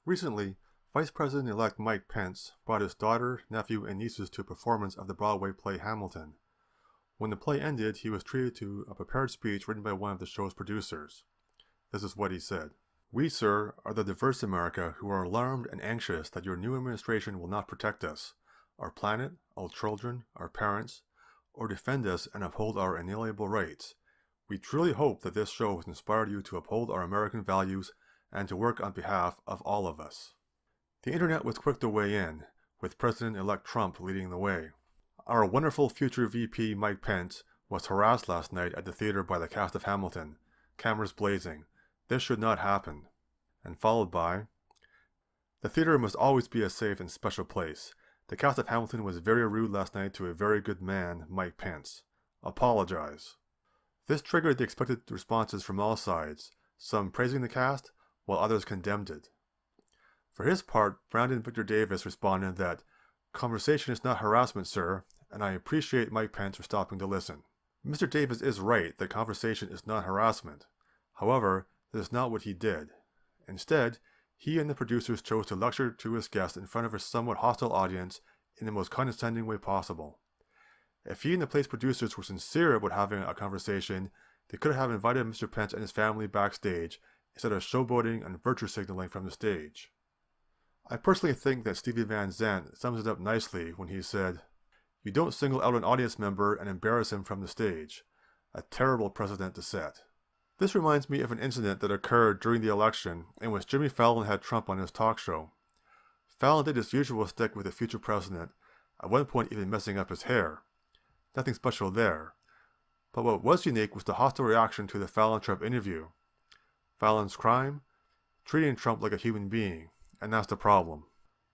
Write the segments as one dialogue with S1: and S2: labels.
S1: Recently, Vice President-elect Mike Pence brought his daughter, nephew, and nieces to a performance of the Broadway play Hamilton. When the play ended, he was treated to a prepared speech written by one of the show's producers. This is what he said. "We, sir, are the diverse America who are alarmed and anxious that your new administration will not protect us, our planet, our children, our parents, or defend us and uphold our inalienable rights. We truly hope that this show has inspired you to uphold our American values and to work on behalf of all of us." The internet was quick to weigh in, with President-elect Trump leading the way. Our wonderful future VP Mike Pence was harassed last night at the theater by the cast of Hamilton, cameras blazing. This should not happen. And followed by, "The theater must always be a safe and special place. The cast of Hamilton was very rude last night to a very good man, Mike Pence. Apologize." This triggered the expected responses from all sides, some praising the cast, while others condemned it. For his part, Brandon Victor Davis responded that, "Conversation is not harassment, sir, and I appreciate Mike Pence for stopping to listen." Mr. Davis is right that conversation is not harassment. However, that is not what he did. Instead, he and the producers chose to lecture to his guest in front of a somewhat hostile audience in the most condescending way possible. If he and the play's producers were sincere about having a conversation, they could have invited Mr. Pence and his family backstage instead of showboating and virtue signaling from the stage. I personally think that Stevie Van Zandt sums it up nicely when he said, "You don't single out an audience member and embarrass him from the stage. A terrible precedent to set." This reminds me of an incident that occurred during the election in which Jimmy Fallon had Trump on his talk show. Fallon did his usual stick with the future president, at one point even messing up his hair. Nothing special there. But what was unique was the hostile reaction to the Fallon-Trump interview. Fallon's crime? Treating Trump like a human being, and that's the problem.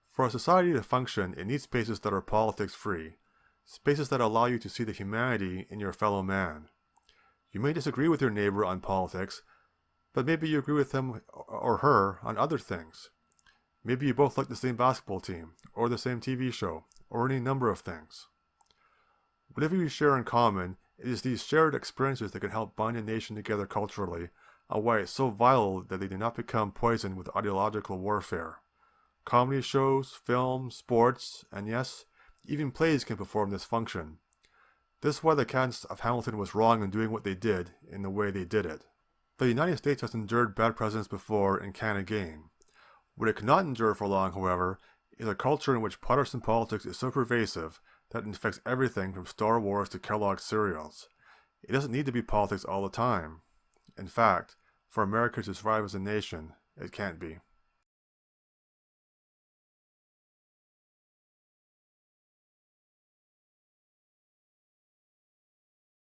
S1: For a society to function, it needs spaces that are politics-free, spaces that allow you to see the humanity in your fellow man. You may disagree with your neighbor on politics, but maybe you agree with him or her on other things. Maybe you both like the same basketball team, or the same TV show, or any number of things. Whatever you share in common, it is these shared experiences that can help bind a nation together culturally, and why it's so vital that they do not become poisoned with ideological warfare. Comedy shows, films, sports, and yes, even plays can perform this function. This is why the cast of Hamilton was wrong in doing what they did in the way they did it. The United States has endured bad presidents before and can again. What it cannot endure for long, however, is a culture in which partisan politics is so pervasive that it infects everything from Star Wars to Kellogg's cereals. It doesn't need to be politics all the time. In fact, for America to survive as a nation, it can't be.